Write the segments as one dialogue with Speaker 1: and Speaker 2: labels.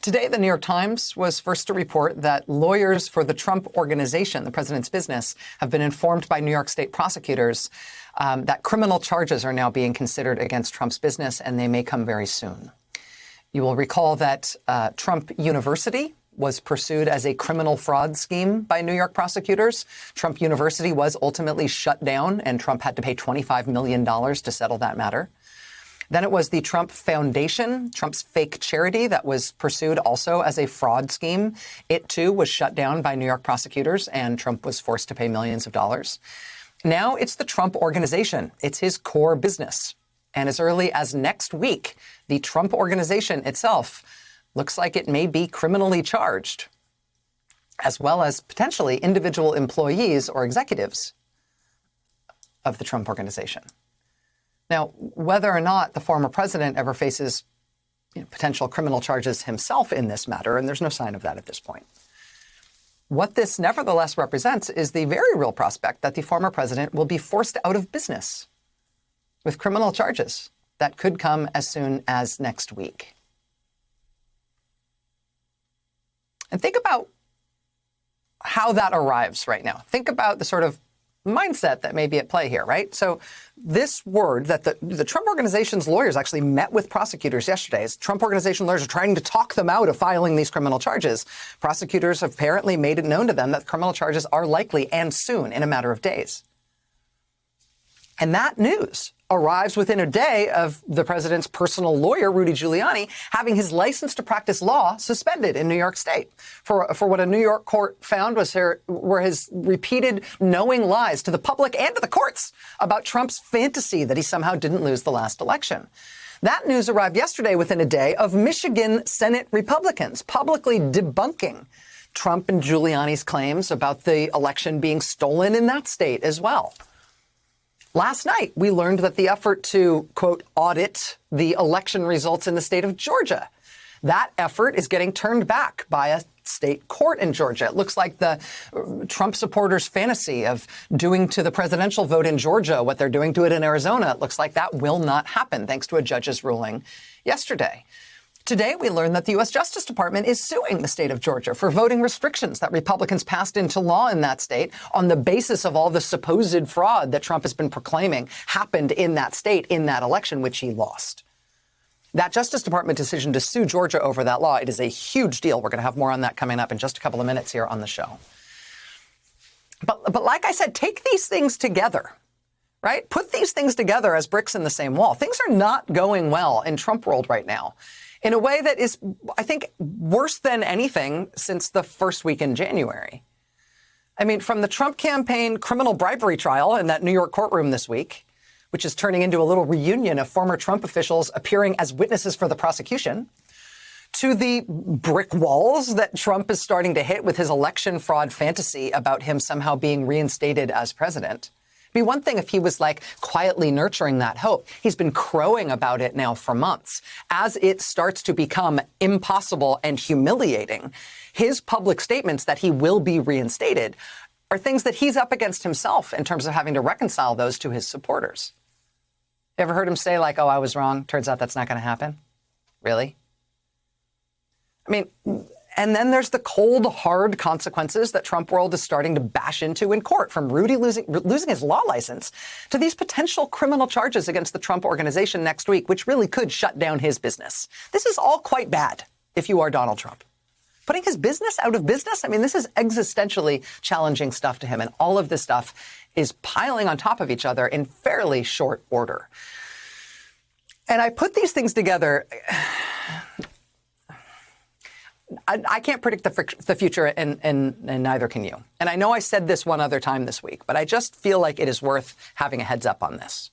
Speaker 1: Today, the New York Times was first to report that lawyers for the Trump Organization, the president's business, have been informed by New York State prosecutors that criminal charges are now being considered against Trump's business, and they may come very soon. You will recall that Trump University was pursued as a criminal fraud scheme by New York prosecutors. Trump University was ultimately shut down, and Trump had to pay $25 million to settle that matter. Then it was the Trump Foundation, Trump's fake charity, that was pursued also as a fraud scheme. It, too, was shut down by New York prosecutors, and Trump was forced to pay millions of dollars. Now it's the Trump Organization. It's his core business. And as early as next week, the Trump Organization itself looks like it may be criminally charged, as well as potentially individual employees or executives of the Trump Organization. Now, whether or not the former president ever faces potential criminal charges himself in this matter, and there's no sign of that at this point, what this nevertheless represents is the very real prospect that the former president will be forced out of business with criminal charges that could come as soon as next week. And think about how that arrives right now. Think about the sort of mindset that may be at play here, right? So this word that the Trump Organization's lawyers actually met with prosecutors yesterday. As Trump Organization lawyers are trying to talk them out of filing these criminal charges, prosecutors apparently made it known to them that criminal charges are likely and soon, in a matter of days. And that news arrives within a day of the president's personal lawyer, Rudy Giuliani, having his license to practice law suspended in New York State for what a New York court found were his repeated knowing lies to the public and to the courts about Trump's fantasy that he somehow didn't lose the last election. That news arrived yesterday within a day of Michigan Senate Republicans publicly debunking Trump and Giuliani's claims about the election being stolen in that state as well. Last night, we learned that the effort to, quote, audit the election results in the state of Georgia, that effort is getting turned back by a state court in Georgia. It looks like the Trump supporters' fantasy of doing to the presidential vote in Georgia what they're doing to it in Arizona. It looks like that will not happen, thanks to a judge's ruling yesterday. Today, we learned that the U.S. Justice Department is suing the state of Georgia for voting restrictions that Republicans passed into law in that state on the basis of all the supposed fraud that Trump has been proclaiming happened in that state in that election, which he lost. That Justice Department decision to sue Georgia over that law, it is a huge deal. We're going to have more on that coming up in just a couple of minutes here on the show. But like I said, take these things together, right? Put these things together as bricks in the same wall. Things are not going well in Trump world right now, in a way that is, I think, worse than anything since the first week in January. I mean, from the Trump campaign criminal bribery trial in that New York courtroom this week, which is turning into a little reunion of former Trump officials appearing as witnesses for the prosecution, to the brick walls that Trump is starting to hit with his election fraud fantasy about him somehow being reinstated as president. It'd be one thing if he was like quietly nurturing that hope. He's been crowing about it now for months. As it starts to become impossible and humiliating, his public statements that he will be reinstated are things that he's up against himself in terms of having to reconcile those to his supporters. Ever heard him say like, oh, I was wrong. Turns out that's not going to happen. Really? I mean, and then there's the cold, hard consequences that Trump world is starting to bash into in court, from Rudy losing his law license to these potential criminal charges against the Trump Organization next week, which really could shut down his business. This is all quite bad if you are Donald Trump. Putting his business out of business? I mean, this is existentially challenging stuff to him. And all of this stuff is piling on top of each other in fairly short order. And I put these things together. I can't predict the future, and neither can you. And I know I said this one other time this week, but I just feel like it is worth having a heads up on this.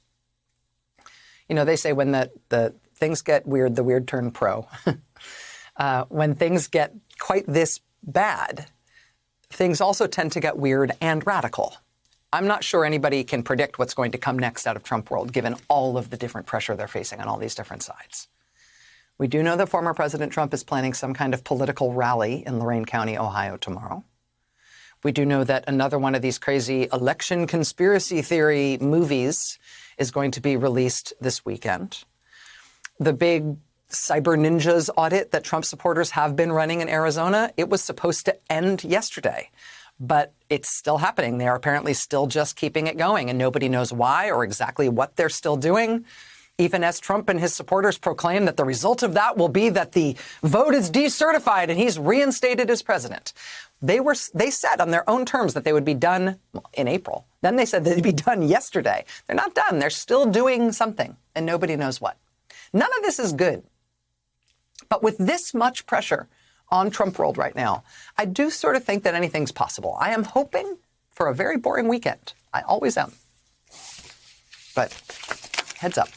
Speaker 1: You know, they say when the things get weird, the weird turn pro. When things get quite this bad, things also tend to get weird and radical. I'm not sure anybody can predict what's going to come next out of Trump world, given all of the different pressure they're facing on all these different sides. We do know that former President Trump is planning some kind of political rally in Lorain County, Ohio tomorrow. We do know that another one of these crazy election conspiracy theory movies is going to be released this weekend. The big Cyber Ninjas audit that Trump supporters have been running in Arizona, it was supposed to end yesterday, but it's still happening. They are apparently still just keeping it going, and nobody knows why or exactly what they're still doing. Even as Trump and his supporters proclaim that the result of that will be that the vote is decertified and he's reinstated as president. They said on their own terms that they would be done in April. Then they said they'd be done yesterday. They're not done. They're still doing something, and nobody knows what. None of this is good. But with this much pressure on Trump world right now, I do sort of think that anything's possible. I am hoping for a very boring weekend. I always am. But heads up.